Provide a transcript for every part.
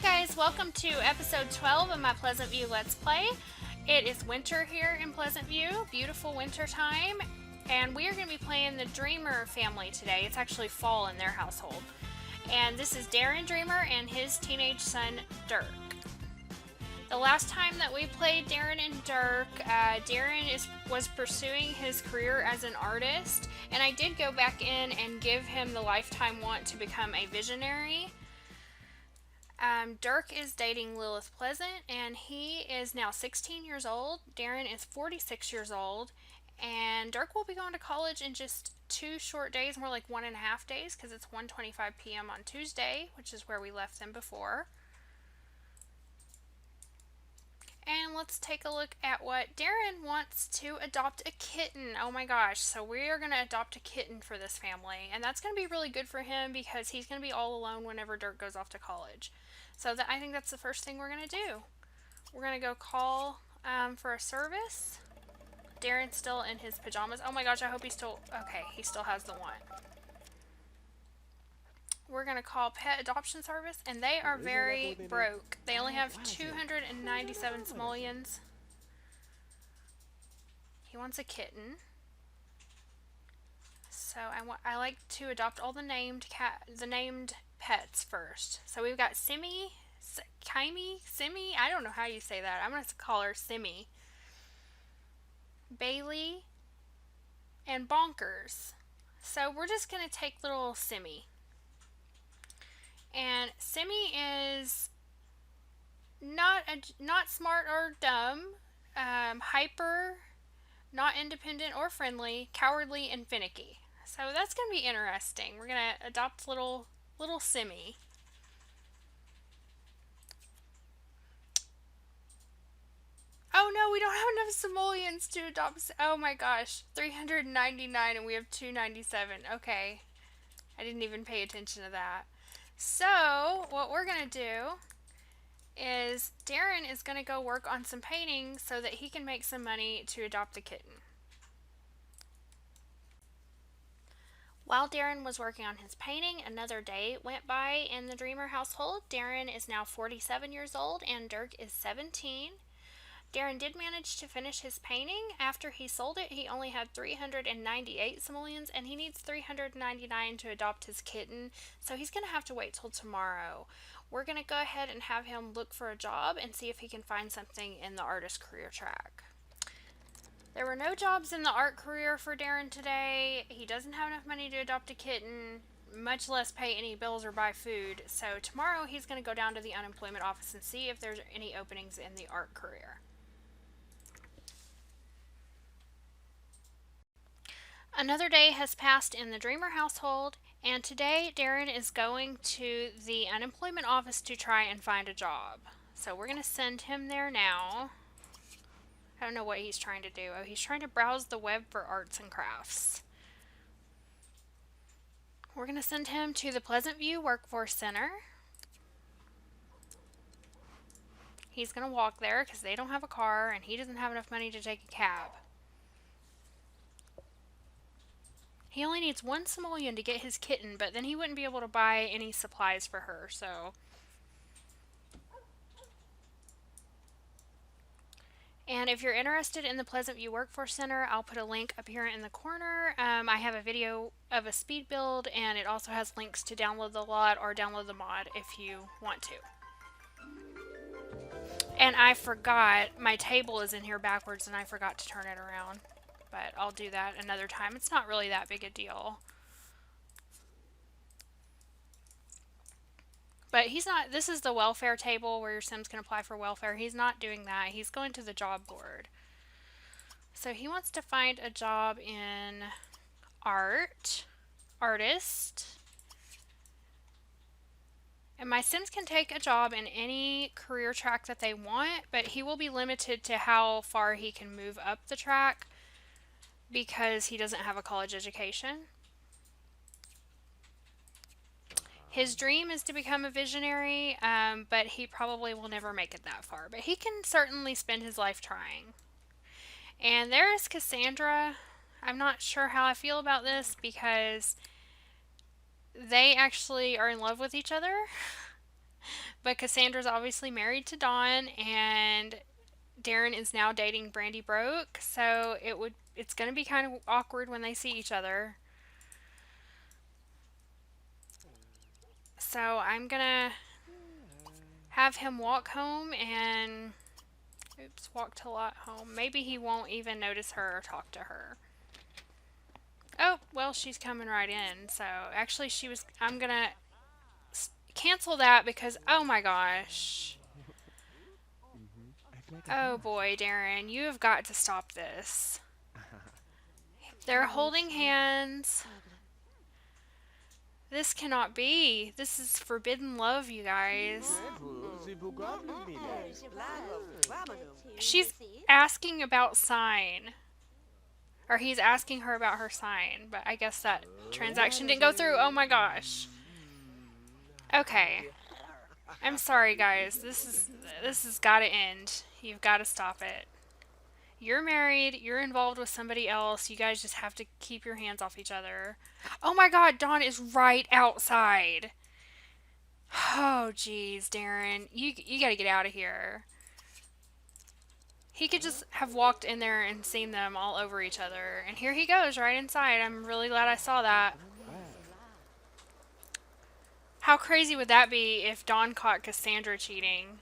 Hi guys, welcome to episode 12 of my Pleasantview Let's Play. It is winter here in Pleasantview, beautiful winter time, and we are going to be playing the Dreamer family today. It's actually fall in their household. And this is Darren Dreamer and his teenage son, Dirk. The last time that we played Darrin and Dirk, Darren was pursuing his career as an artist, and I did go back in and give him the lifetime want to become a visionary. Dirk is dating Lilith Pleasant, and he is now 16 years old. Darren is 46 years old, and Dirk will be going to college in just 2 short days, more like 1.5 days, because it's 1:25 p.m. on Tuesday, which is where we left them before. And let's take a look at what Darren wants to adopt a kitten. Oh my gosh, so we are going to adopt a kitten for this family, and that's going to be really good for him because he's going to be all alone whenever Dirk goes off to college. So I think that's the first thing we're going to do. We're going to go call for a service. Darren's still in his pajamas. Oh my gosh, I hope he's still... Okay, he still has the one. We're going to call Pet Adoption Service, and they are very broke. They only have 297 simoleons. He wants a kitten. So I like to adopt all the named pets first. So we've got Simi, I don't know how you say that. I'm going to call her Simi, Bailey, and Bonkers. So we're just going to take little Simi. And Simi is not smart or dumb, hyper, not independent or friendly, cowardly, and finicky. So that's going to be interesting. We're going to adopt little Simi. Oh no, we don't have enough simoleons to adopt. Oh my gosh, 399 and we have 297. Okay, I didn't even pay attention to that. So what we're going to do is Darren is going to go work on some painting so that he can make some money to adopt the kitten. While Darren was working on his painting, another day went by in the Dreamer household. Darren is now 47 years old and Dirk is 17. Darren did manage to finish his painting. After he sold it, he only had 398 simoleons, and he needs 399 to adopt his kitten, so he's going to have to wait till tomorrow. We're going to go ahead and have him look for a job and see if he can find something in the artist career track. There were no jobs in the art career for Darren today. He doesn't have enough money to adopt a kitten, much less pay any bills or buy food, so tomorrow he's going to go down to the unemployment office and see if there's any openings in the art career. Another day has passed in the Dreamer household, and today Darren is going to the unemployment office to try and find a job. So we're going to send him there now. I don't know what he's trying to do. Oh, he's trying to browse the web for arts and crafts. We're going to send him to the Pleasantview Workforce Center. He's going to walk there because they don't have a car and he doesn't have enough money to take a cab. He only needs 1 simoleon to get his kitten, but then he wouldn't be able to buy any supplies for her, so... And if you're interested in the Pleasantview Workforce Center, I'll put a link up here in the corner. I have a video of a speed build, and it also has links to download the lot or download the mod if you want to. And I forgot, my table is in here backwards, and I forgot to turn it around. But I'll do that another time. It's not really that big a deal. But he's not, this is the welfare table where your Sims can apply for welfare. He's not doing that. He's going to the job board. So he wants to find a job in artist. And my Sims can take a job in any career track that they want, but he will be limited to how far he can move up the track because he doesn't have a college education. His dream is to become a visionary, but he probably will never make it that far. But he can certainly spend his life trying. And there is Cassandra. I'm not sure how I feel about this because they actually are in love with each other. But Cassandra's obviously married to Don, and Darrin is now dating Brandy Broke, so it's gonna be kind of awkward when they see each other. So I'm gonna have him walk home and walk to lot home. Maybe he won't even notice her or talk to her. Oh, well, she's coming right in. So actually, I'm gonna cancel that because, oh my gosh. Oh boy, Darrin, you have got to stop this. They're holding hands. This cannot be. This is forbidden love, you guys. She's asking about sign. Or he's asking her about her sign. But I guess that transaction didn't go through. Oh my gosh. Okay. I'm sorry, guys. This has got to end. You've got to stop it. You're married. You're involved with somebody else. You guys just have to keep your hands off each other. Oh my god, Dawn is right outside. Oh, jeez, Darrin. You gotta get out of here. He could just have walked in there and seen them all over each other. And here he goes, right inside. I'm really glad I saw that. How crazy would that be if Dawn caught Cassandra cheating?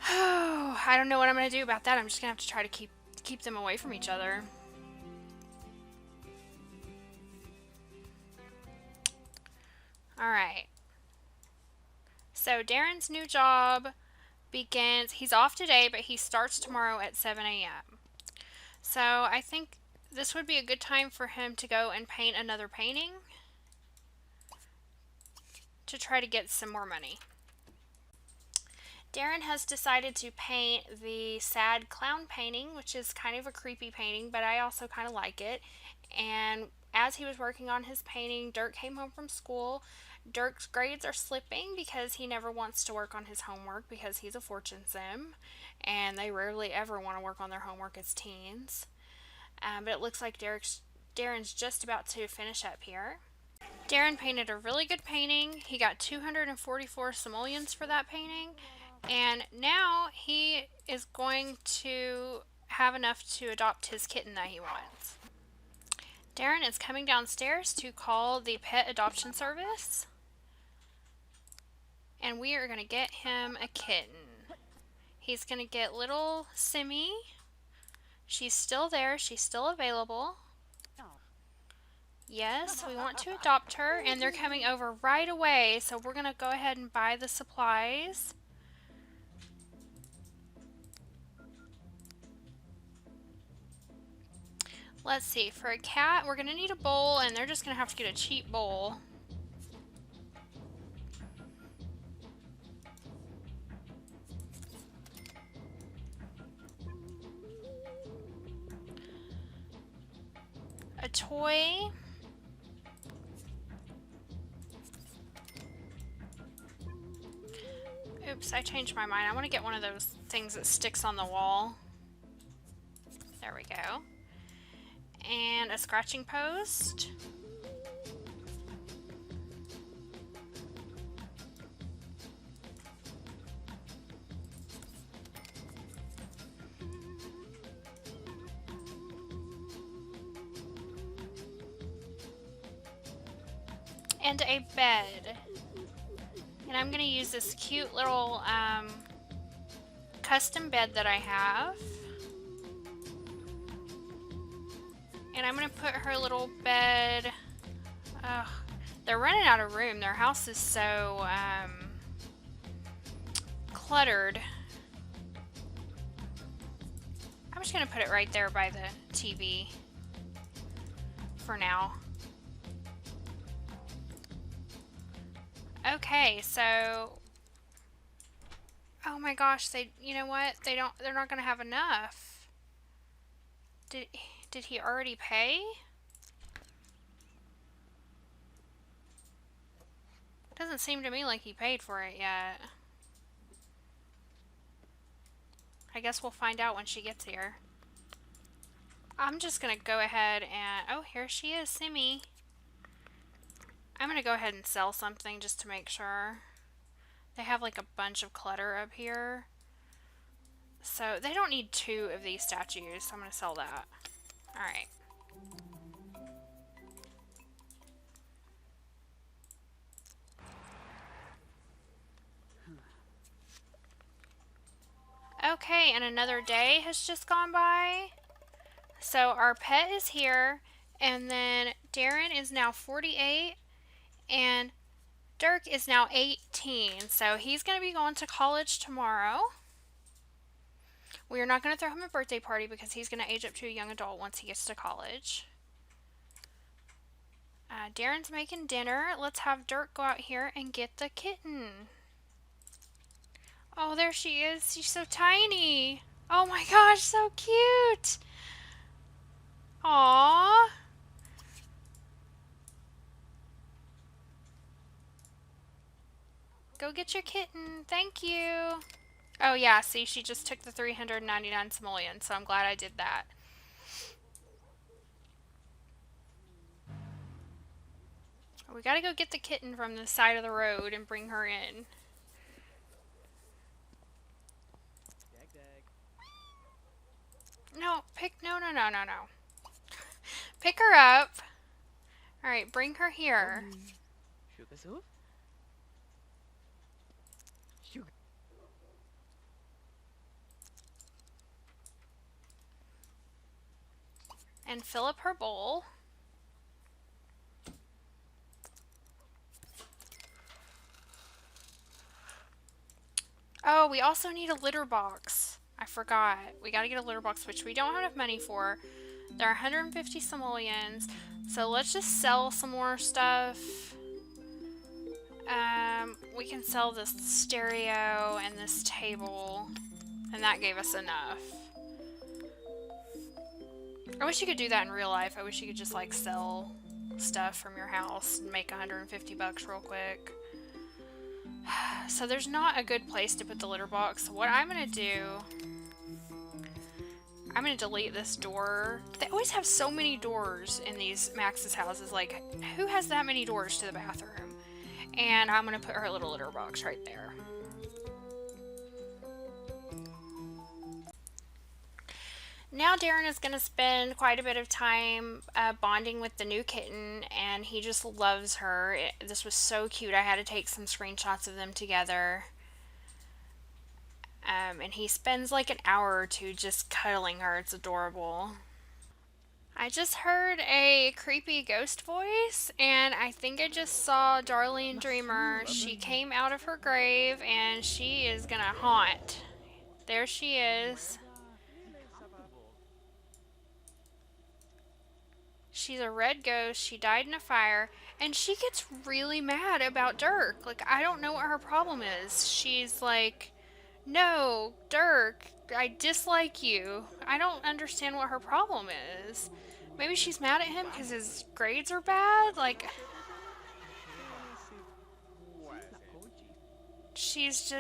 Oh, I don't know what I'm going to do about that. I'm just going to have to try to keep them away from each other. Alright. So Darrin's new job begins. He's off today, but he starts tomorrow at 7 a.m. So I think this would be a good time for him to go and paint another painting to try to get some more money. Darrin has decided to paint the sad clown painting, which is kind of a creepy painting, but I also kind of like it. And as he was working on his painting, Dirk came home from school. Dirk's grades are slipping because he never wants to work on his homework because he's a fortune sim, and they rarely ever want to work on their homework as teens. But it looks like Darrin's just about to finish up here. Darrin painted a really good painting. He got 244 simoleons for that painting. And now he is going to have enough to adopt his kitten that he wants. Darrin is coming downstairs to call the pet adoption service. And we are going to get him a kitten. He's going to get little Simmy. She's still there. She's still available. Yes, we want to adopt her. And they're coming over right away. So we're going to go ahead and buy the supplies. Let's see, for a cat, we're going to need a bowl, and they're just going to have to get a cheap bowl. A toy. Oops, I changed my mind. I want to get one of those things that sticks on the wall. There we go. And a scratching post. And a bed. And I'm going to use this cute little custom bed that I have. And I'm going to put her little bed... they're running out of room. Their house is so cluttered. I'm just going to put it right there by the TV for now. Okay, so... Oh my gosh, you know what? They're not going to have enough. Did he already pay? Doesn't seem to me like he paid for it yet. I guess we'll find out when she gets here. I'm just gonna go ahead and... Oh, here she is, Simmy. I'm going to go ahead and sell something just to make sure. They have like a bunch of clutter up here. So they don't need 2 of these statues, so I'm going to sell that. Alright. Okay, and another day has just gone by. So our pet is here, and then Darrin is now 48, and Dirk is now 18. So he's going to be going to college tomorrow. We are not going to throw him a birthday party because he's going to age up to a young adult once he gets to college. Darrin's making dinner. Let's have Dirk go out here and get the kitten. Oh, there she is. She's so tiny. Oh my gosh, so cute. Aww. Go get your kitten. Thank you. Oh yeah, see, she just took the 399 simoleons, so I'm glad I did that. We gotta go get the kitten from the side of the road and bring her in. No, no. Pick her up. Alright, bring her here. And fill up her bowl. Oh, we also need a litter box. I forgot. We gotta get a litter box, which we don't have enough money for. There are 150 simoleons. So let's just sell some more stuff. We can sell this stereo and this table. And that gave us enough. I wish you could do that in real life. I wish you could just like sell stuff from your house and make 150 bucks real quick. So there's not a good place to put the litter box. What I'm gonna do, I'm gonna delete this door. They always have so many doors in these Max's houses. Like, who has that many doors to the bathroom? And I'm gonna put her little litter box right there. Now Darrin is going to spend quite a bit of time bonding with the new kitten, and he just loves her. This was so cute. I had to take some screenshots of them together. And he spends like an hour or 2 just cuddling her. It's adorable. I just heard a creepy ghost voice, and I think I just saw Darrin and Dreamer. She came out of her grave, and she is going to haunt. There she is. She's a red ghost. She died in a fire. And she gets really mad about Dirk. Like, I don't know what her problem is. She's like, no, Dirk, I dislike you. I don't understand what her problem is. Maybe she's mad at him because his grades are bad? Like, she's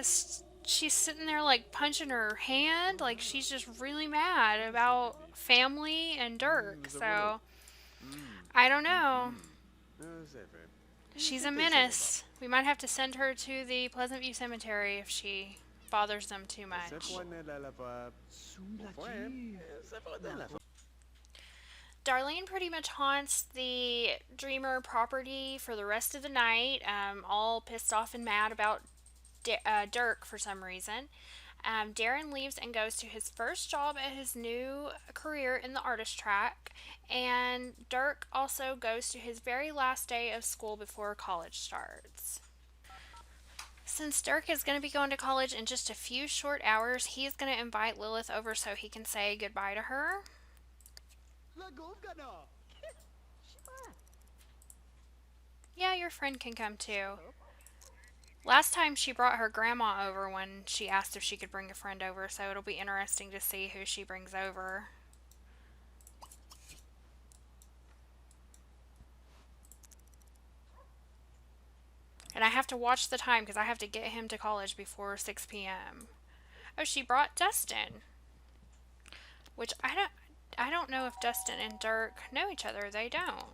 sitting there like punching her hand. Like, she's just really mad about family and Dirk. So, I don't know. She's a menace. We might have to send her to the Pleasantview Cemetery if she bothers them too much. Darlene pretty much haunts the Dreamer property for the rest of the night, all pissed off and mad about Dirk for some reason. Darrin leaves and goes to his first job at his new career in the artist track, and Dirk also goes to his very last day of school before college starts. Since Dirk is going to be going to college in just a few short hours, he's going to invite Lilith over so he can say goodbye to her. Yeah, your friend can come too. Last time she brought her grandma over when she asked if she could bring a friend over, so it'll be interesting to see who she brings over. And I have to watch the time because I have to get him to college before 6 p.m. Oh, she brought Dustin. Which I don't know if Dustin and Dirk know each other. They don't.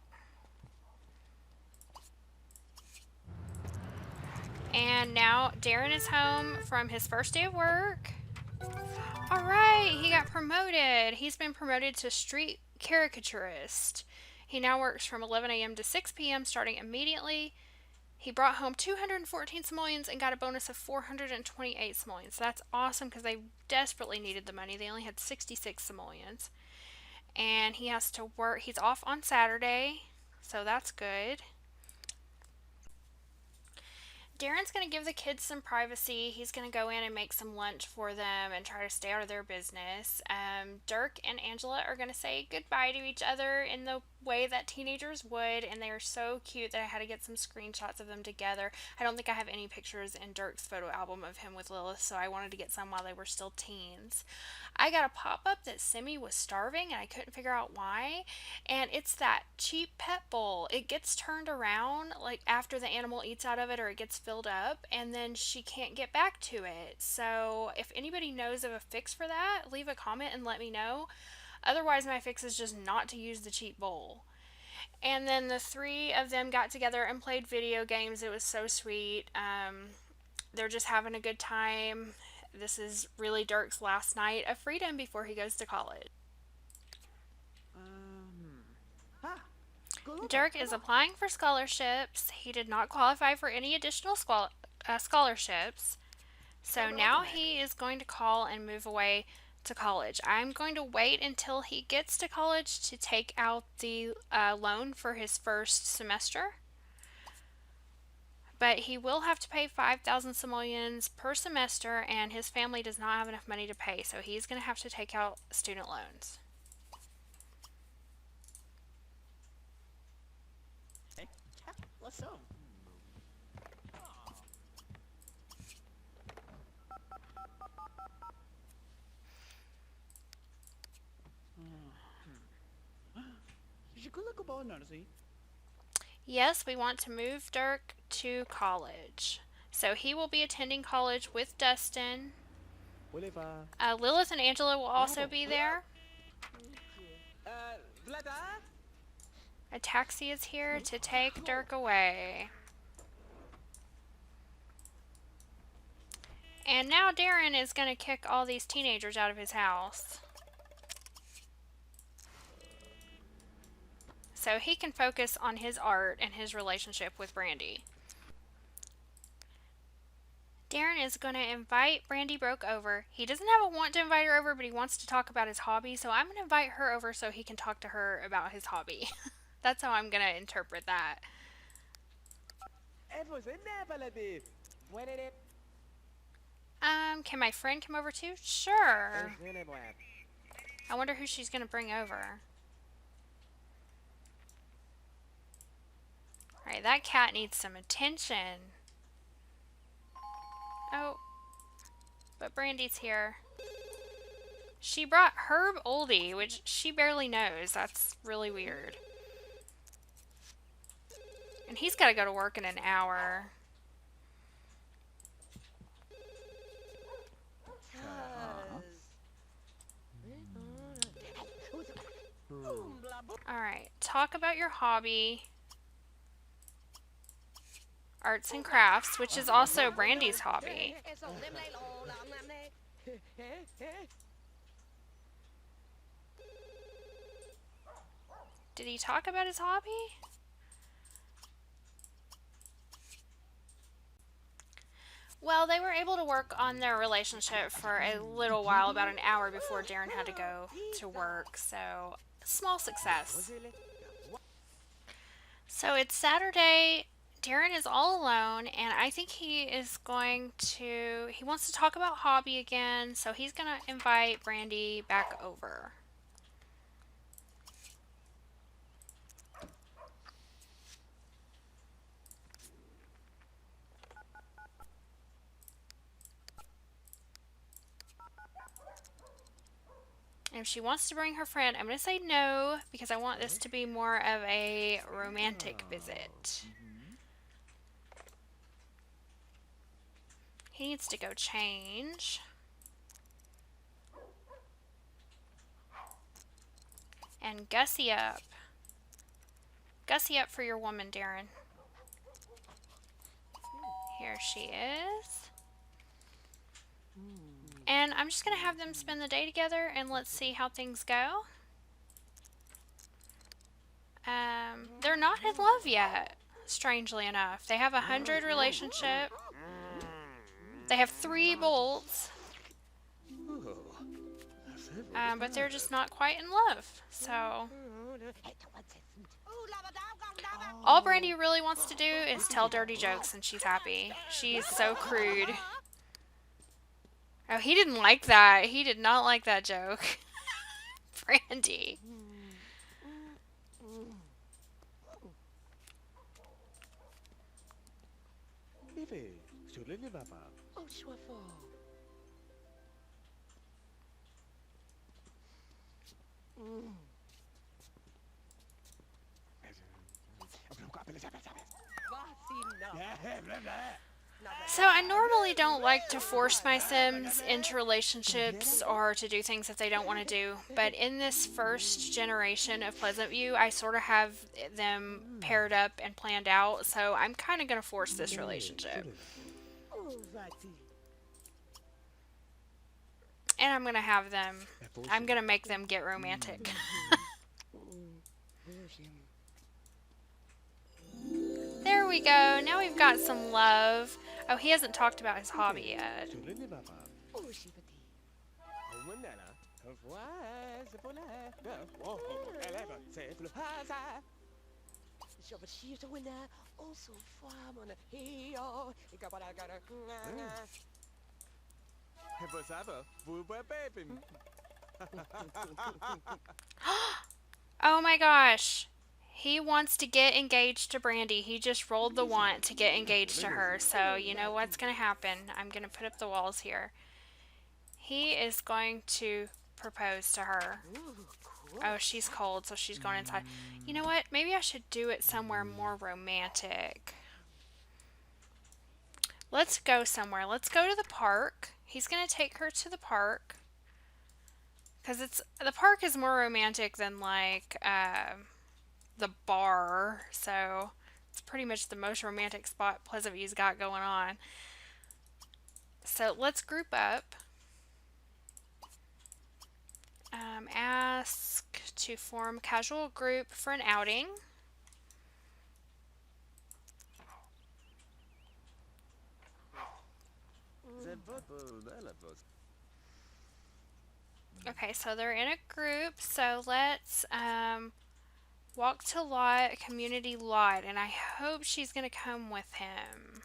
And now Darren is home from his first day of work. All right, he got promoted. He's been promoted to street caricaturist. He now works from 11 a.m. to 6 p.m. starting immediately. He brought home 214 simoleons and got a bonus of 428 simoleons. That's awesome because they desperately needed the money. They only had 66 simoleons. And he has to work. He's off on Saturday, so that's good. Darren's going to give the kids some privacy. He's going to go in and make some lunch for them and try to stay out of their business. Dirk and Angela are going to say goodbye to each other in the way that teenagers would, and they are so cute that I had to get some screenshots of them together. I don't think I have any pictures in Dirk's photo album of him with Lilith, so I wanted to get some while they were still teens. I got a pop-up that Simi was starving and I couldn't figure out why, and it's that cheap pet bowl. It gets turned around like after the animal eats out of it or it gets filled up, and then she can't get back to it. So if anybody knows of a fix for that, leave a comment and let me know. Otherwise, my fix is just not to use the cheap bowl. And then the three of them got together and played video games. It was so sweet. They're just having a good time. This is really Dirk's last night of freedom before he goes to college. Dirk is applying for scholarships. He did not qualify for any additional scholarships. So now he is going to call and move away to college. I'm going to wait until he gets to college to take out the loan for his first semester. But he will have to pay 5,000 simoleons per semester, and his family does not have enough money to pay, so he's going to have to take out student loans. What's up? Yes, we want to move Dirk to college. So he will be attending college with Dustin. Lilith and Angela will also be there. A taxi is here to take Dirk away. And now Darren is going to kick all these teenagers out of his house, so he can focus on his art and his relationship with Brandy. Darren is going to invite Brandy Broke over. He doesn't have a want to invite her over, but he wants to talk about his hobby, so I'm going to invite her over so he can talk to her about his hobby. That's how I'm going to interpret that. Can my friend come over too? Sure. I wonder who she's going to bring over. Alright, that cat needs some attention. Oh, but Brandy's here. She brought Herb Oldie, which she barely knows. That's really weird. And he's got to go to work in an hour. Alright, talk about your hobby. Arts and crafts, which is also Brandy's hobby. Did he talk about his hobby? Well, they were able to work on their relationship for a little while, about an hour before Darren had to go to work, so small success. So it's Saturday. Darren is all alone, and I think he wants to talk about hobby again, so he's going to invite Brandy back over. And if she wants to bring her friend, I'm going to say no, because I want this to be more of a romantic visit. He needs to go change. And gussy up. Gussy up for your woman, Darren. Here, she is. And I'm just going to have them spend the day together and let's see how things go. They're not in love yet, strangely enough. They have a 100 relationship. They have 3 bolts. But they're just not quite in love. So all Brandy really wants to do is tell dirty jokes and she's happy. She's so crude. Oh, he didn't like that. He did not like that joke. Brandy. So I normally don't like to force my Sims into relationships or to do things that they don't want to do, but in this first generation of Pleasantview, I sort of have them paired up and planned out, so I'm kind of going to force this relationship. And I'm going to have them, I'm going to make them get romantic. There we go. Now we've got some love. Oh, he hasn't talked about his hobby yet. Oh my gosh. He wants to get engaged to Brandy. He just rolled the want to get engaged to her. So you know what's going to happen. I'm going to put up the walls here. He is going to propose to her. Oh, she's cold, so she's going inside. You know what? Maybe I should do it somewhere more romantic. Let's go somewhere. Let's go to the park. He's going to take her to the park. Because the park is more romantic than like the bar. So it's pretty much the most romantic spot Pleasantview's got going on. So let's group up. Ask to form a casual group for an outing. Okay, so they're in a group. So let's walk to lot, community lot, and I hope she's going to come with him.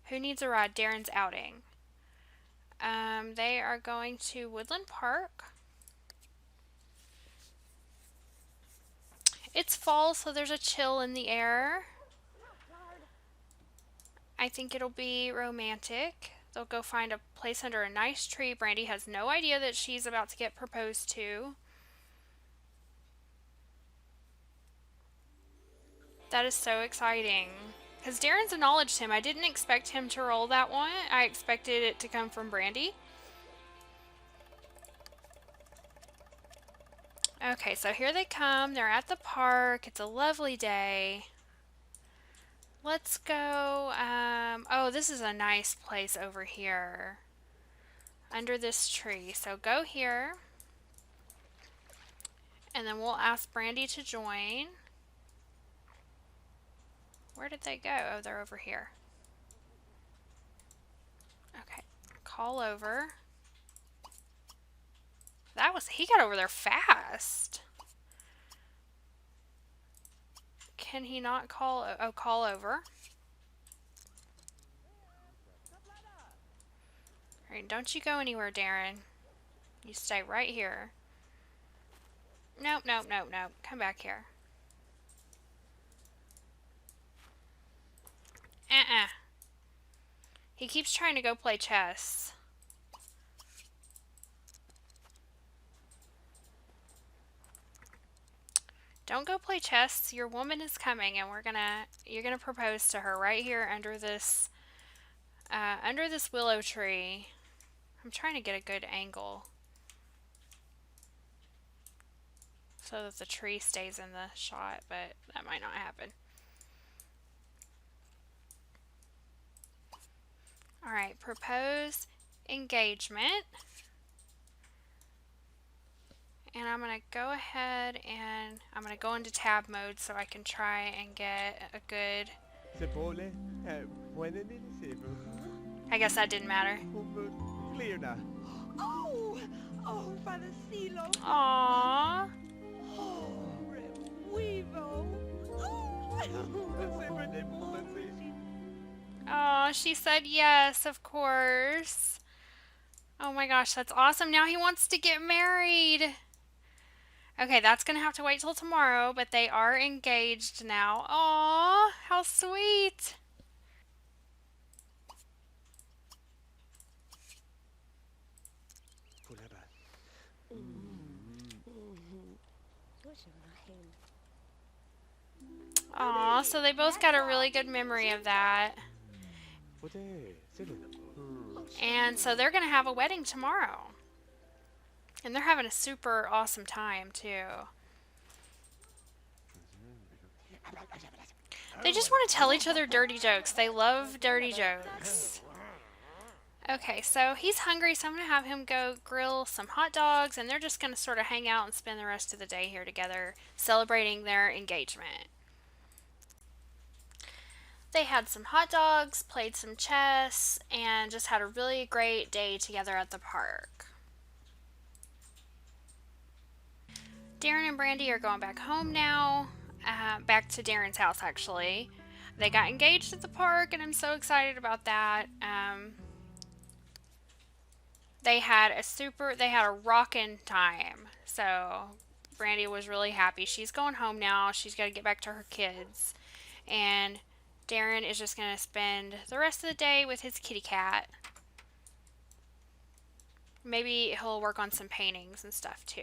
Who needs a ride? Darren's outing. They are going to Woodland Park. It's fall, so there's a chill in the air. I think it'll be romantic. They'll go find a place under a nice tree. Brandy has no idea that she's about to get proposed to. That is so exciting. Because Darren's acknowledged him. I didn't expect him to roll that one. I expected it to come from Brandy. Okay, so here they come. They're at the park. It's a lovely day. Let's go. Oh, this is a nice place over here. Under this tree. So go here. And then we'll ask Brandy to join. Where did they go? Oh, they're over here. Okay. Call over. He got over there fast. Can he not call? Oh, call over. Alright, don't you go anywhere, Darren. You stay right here. Nope, nope, nope, nope. Come back here. He keeps trying to go play chess. Don't go play chess. Your woman is coming, and you're gonna propose to her right here under this willow tree. I'm trying to get a good angle so that the tree stays in the shot, but that might not happen. Alright, propose engagement. And I'm going to go ahead and I'm going to go into tab mode so I can try and get a good... I guess that didn't matter. Oh! Oh, Father Silo! Aww. Oh, Weevo! Oh, she said yes, of course. Oh my gosh, that's awesome. Now he wants to get married. Okay, that's going to have to wait till tomorrow, but they are engaged now. Aww, how sweet. Aw, so they both got a really good memory of that. And so they're going to have a wedding tomorrow. And they're having a super awesome time, too. They just want to tell each other dirty jokes. They love dirty jokes. Okay, so he's hungry, so I'm going to have him go grill some hot dogs, and they're just going to sort of hang out and spend the rest of the day here together, celebrating their engagement. They had some hot dogs, played some chess, and just had a really great day together at the park. Darrin and Brandy are going back home now, back to Darrin's house actually. They got engaged at the park, and I'm so excited about that. They had a rockin' time. So Brandy was really happy. She's going home now. She's got to get back to her kids. And Darrin is just going to spend the rest of the day with his kitty cat. Maybe he'll work on some paintings and stuff too.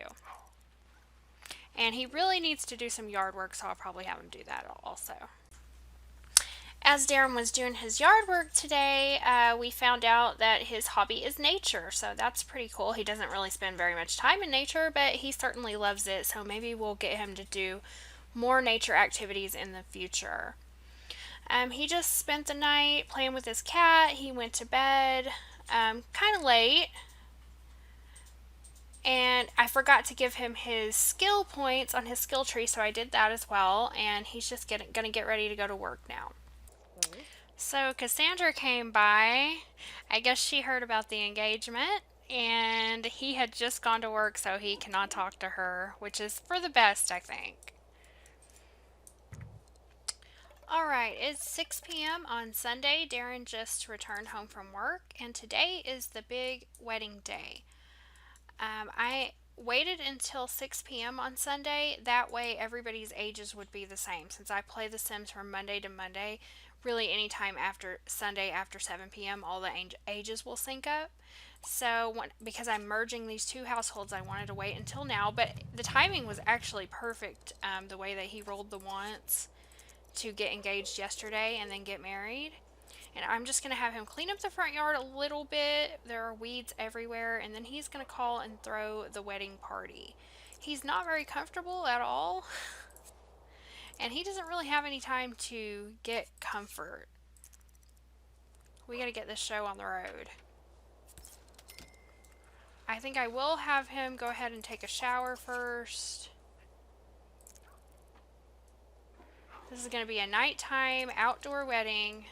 And he really needs to do some yard work, so I'll probably have him do that also. As Darrin was doing his yard work today, we found out that his hobby is nature, so that's pretty cool. He doesn't really spend very much time in nature, but he certainly loves it, so maybe we'll get him to do more nature activities in the future. He just spent the night playing with his cat. He went to bed kind of late, and I forgot to give him his skill points on his skill tree, so I did that as well, and he's just going to get ready to go to work now. So Cassandra came by. I guess she heard about the engagement, and he had just gone to work, so he cannot talk to her, which is for the best, I think. Alright, it's 6 p.m. on Sunday. Darrin just returned home from work, and today is the big wedding day. I waited until 6 p.m. on Sunday. That way everybody's ages would be the same. Since I play The Sims from Monday to Monday, really anytime after Sunday after 7 p.m. all the ages will sync up. So because I'm merging these two households, I wanted to wait until now. But the timing was actually perfect, the way that he rolled the once to get engaged yesterday and then get married. And I'm just going to have him clean up the front yard a little bit. There are weeds everywhere. And then he's going to call and throw the wedding party. He's not very comfortable at all. And he doesn't really have any time to get comfort. We got to get this show on the road. I think I will have him go ahead and take a shower first. This is going to be a nighttime outdoor wedding.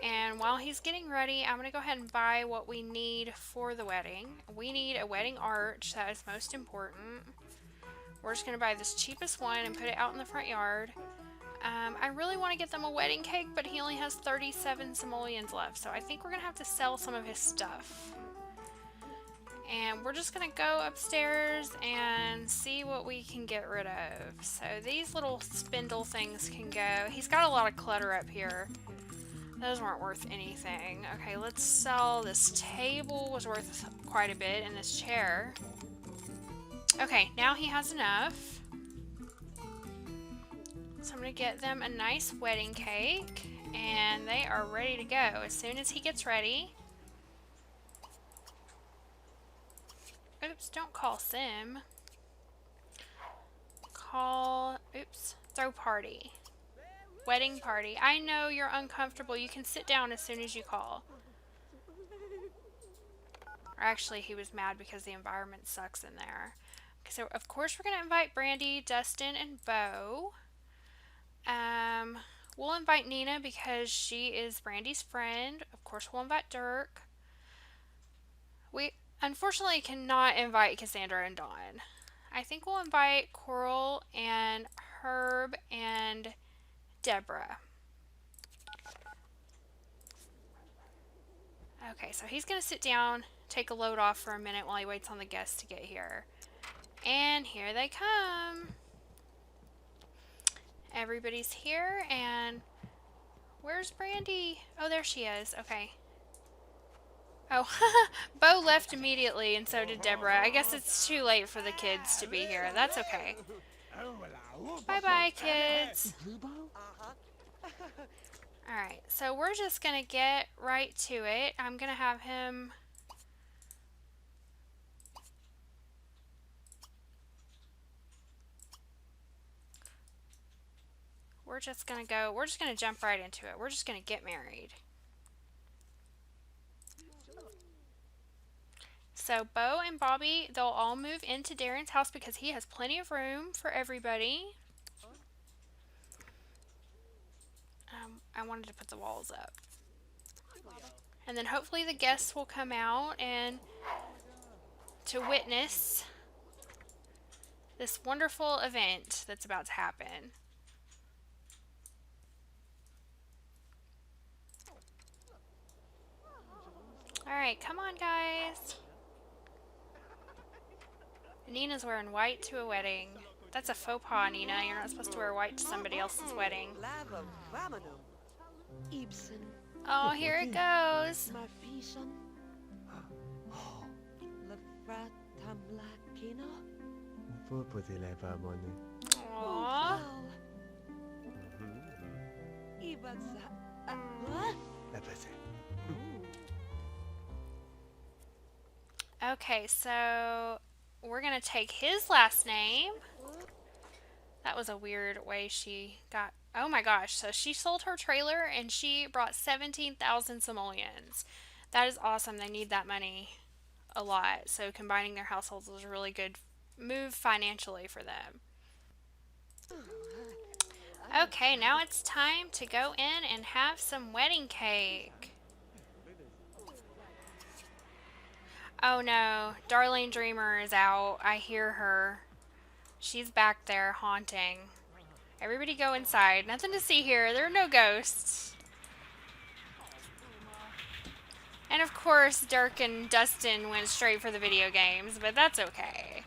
And while he's getting ready, I'm going to go ahead and buy what we need for the wedding. We need a wedding arch. That is most important. We're just going to buy this cheapest one and put it out in the front yard. I really want to get them a wedding cake, but he only has 37 simoleons left. So I think we're going to have to sell some of his stuff. And we're just going to go upstairs and see what we can get rid of. So these little spindle things can go. He's got a lot of clutter up here. Those weren't worth anything. Okay, let's sell this table. Was worth quite a bit, and this chair. Okay, now he has enough. So I'm going to get them a nice wedding cake, and they are ready to go as soon as he gets ready. Oops, don't call Sim. Call, oops, throw party. Wedding party. I know you're uncomfortable. You can sit down as soon as you call. Or actually, he was mad because the environment sucks in there. So, of course, we're going to invite Brandy, Dustin, and Bo. We'll invite Nina because she is Brandy's friend. Of course, we'll invite Dirk. We unfortunately cannot invite Cassandra and Dawn. I think we'll invite Coral and Herb and Deborah. Okay, so he's going to sit down, take a load off for a minute while he waits on the guests to get here. And here they come. Everybody's here, and where's Brandy? Oh, there she is. Okay. Oh, Bo left immediately, and so did Deborah. I guess it's too late for the kids to be here. That's okay. Bye-bye, kids. Alright, so we're just going to get right to it. I'm going to have him... We're just going to jump right into it. We're just going to get married. So Bo and Bobby, they'll all move into Darren's house because he has plenty of room for everybody. I wanted to put the walls up. And then hopefully the guests will come out and to witness this wonderful event that's about to happen. Alright, come on, guys. Nina's wearing white to a wedding. That's a faux pas, Nina. You're not supposed to wear white to somebody else's wedding. Oh, here it goes. Aww. Okay, so we're going to take his last name. That was a weird way she got... Oh my gosh, so she sold her trailer and she brought 17,000 simoleons. That is awesome. They need that money a lot. So combining their households was a really good move financially for them. Okay, now it's time to go in and have some wedding cake. Oh no, Darling Dreamer is out. I hear her. She's back there haunting. Everybody go inside. Nothing to see here. There are no ghosts. And of course, Dirk and Dustin went straight for the video games, but that's okay.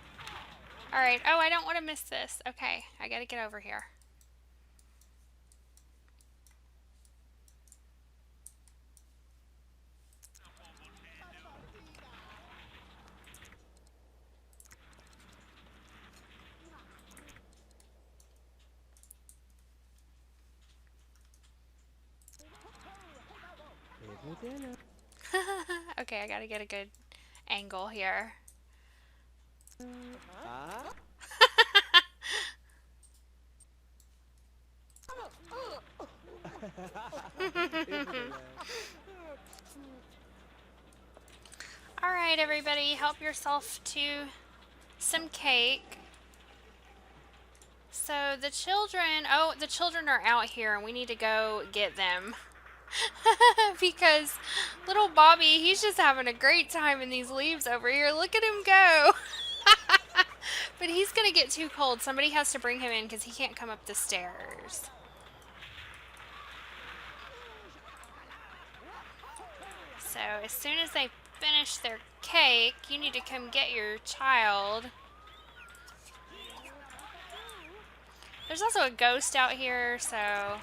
Alright, oh, I don't want to miss this. Okay, I gotta get over here. Okay, I gotta get a good angle here. Alright, everybody, help yourself to some cake. So the children are out here and we need to go get them. Because little Bobby, he's just having a great time in these leaves over here. Look at him go. But he's going to get too cold. Somebody has to bring him in because he can't come up the stairs. So as soon as they finish their cake, you need to come get your child. There's also a ghost out here, so...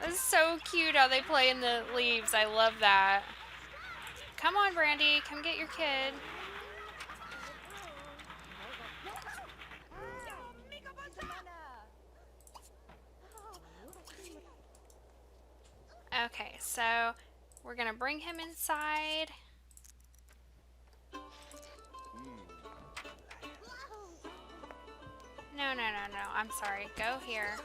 This is so cute how they play in the leaves. I love that. Come on, Brandy. Come get your kid. Okay, so we're going to bring him inside. No, No, no, no, no. I'm sorry. Go here.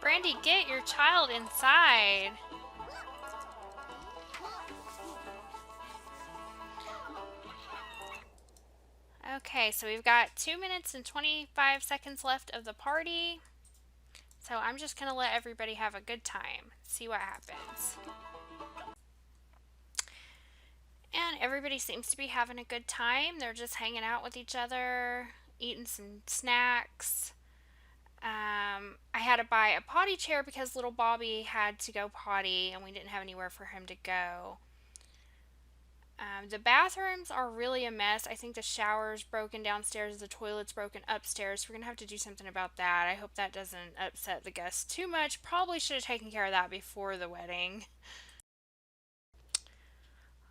Brandy, get your child inside. Okay, so we've got 2 minutes and 25 seconds left of the party. So I'm just going to let everybody have a good time. See what happens. And everybody seems to be having a good time. They're just hanging out with each other, eating some snacks. I had to buy a potty chair because little Bobby had to go potty and we didn't have anywhere for him to go. The bathrooms are really a mess. I think the shower's broken downstairs, the toilet's broken upstairs. We're going to have to do something about that. I hope that doesn't upset the guests too much. Probably should have taken care of that before the wedding.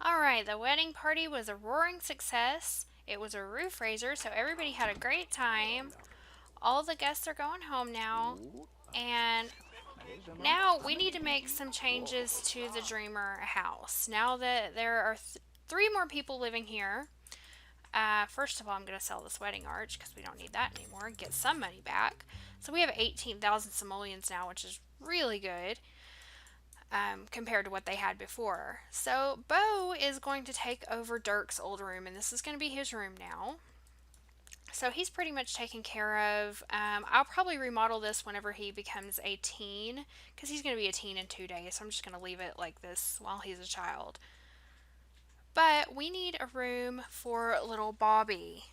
Alright, the wedding party was a roaring success. It was a roof raiser, so everybody had a great time. All the guests are going home now. And now we need to make some changes to the Dreamer house. Now that there are 3 more people living here. First of all, I'm going to sell this wedding arch because we don't need that anymore and get some money back. So we have 18,000 simoleons now, which is really good compared to what they had before. So Bo is going to take over Dirk's old room, and this is going to be his room now. So he's pretty much taken care of. I'll probably remodel this whenever he becomes a teen, because he's going to be a teen in 2 days, so I'm just going to leave it like this while he's a child. But we need a room for little Bobby,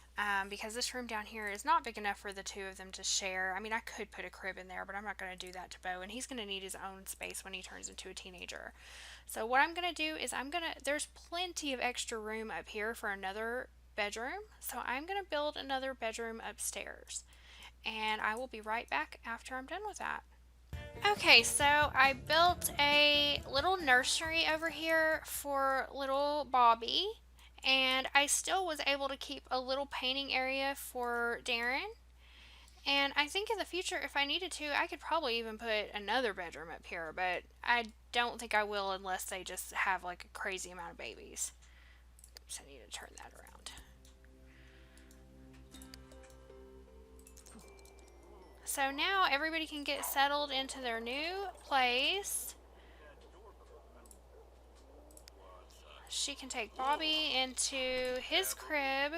because this room down here is not big enough for the 2 of them to share. I mean, I could put a crib in there, but I'm not going to do that to Bo, and he's going to need his own space when he turns into a teenager. So what I'm going to do is there's plenty of extra room up here for another bedroom, so I'm going to build another bedroom upstairs, and I will be right back after I'm done with that. Okay, so I built a little nursery over here for little Bobby, and I still was able to keep a little painting area for Darrin. And I think in the future, if I needed to, I could probably even put another bedroom up here, but I don't think I will unless they just have like a crazy amount of babies. So I need to turn that around. So now everybody can get settled into their new place. She can take Bobby into his crib.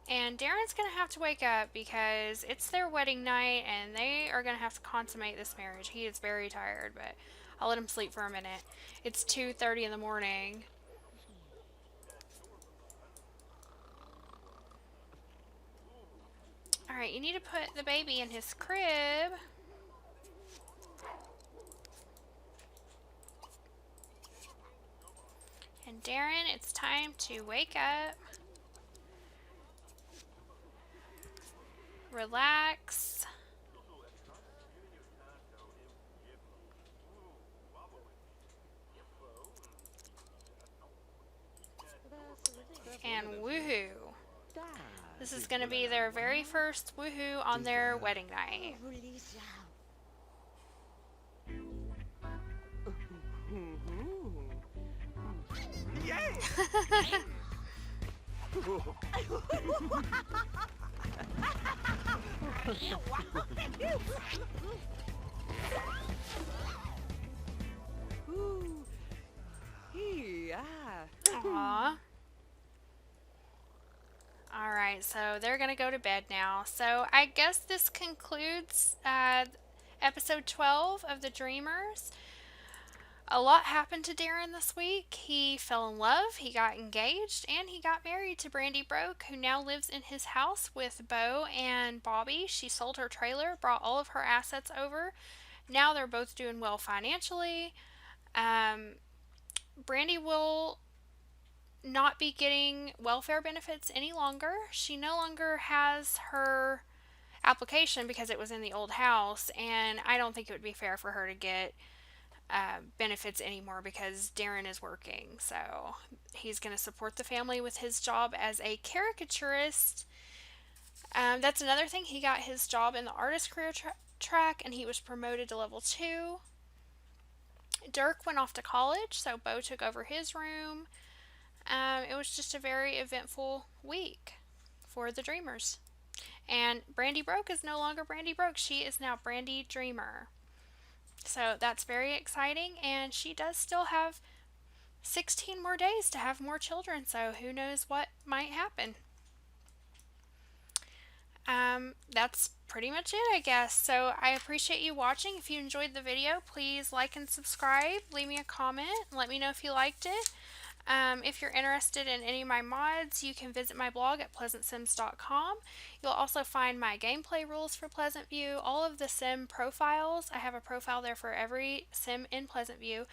And Darren's going to have to wake up because it's their wedding night and they are going to have to consummate this marriage. He is very tired, but I'll let him sleep for a minute. It's 2:30 in the morning. Alright, you need to put the baby in his crib. And Darren, it's time to wake up. Relax. And woohoo. This is going to be their very first woohoo on their wedding night. Aww. Alright, so they're going to go to bed now. So I guess this concludes episode 12 of The Dreamers. A lot happened to Darrin this week. He fell in love, he got engaged, and he got married to Brandy Broke, who now lives in his house with Bo and Bobby. She sold her trailer, brought all of her assets over. Now they're both doing well financially. Brandy will not be getting welfare benefits any longer. She no longer has her application because it was in the old house, and I don't think it would be fair for her to get benefits anymore because Darrin is working. So he's going to support the family with his job as a caricaturist That's another thing. He got his job in the artist career track and he was promoted to level 2. Dirk went off to college, so Bo took over his room. It was just a very eventful week for the Dreamers. And Brandy Broke is no longer Brandy Broke. She is now Brandy Dreamer. So that's very exciting. And she does still have 16 more days to have more children. So who knows what might happen. That's pretty much it, I guess. So I appreciate you watching. If you enjoyed the video, please like and subscribe. Leave me a comment. Let me know if you liked it. If you're interested in any of my mods, you can visit my blog at PleasantSims.com. You'll also find my gameplay rules for Pleasantview, all of the sim profiles. I have a profile there for every sim in Pleasantview,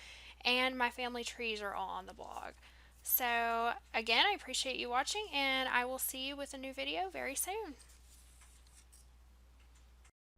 and my family trees are all on the blog. So, again, I appreciate you watching, and I will see you with a new video very soon.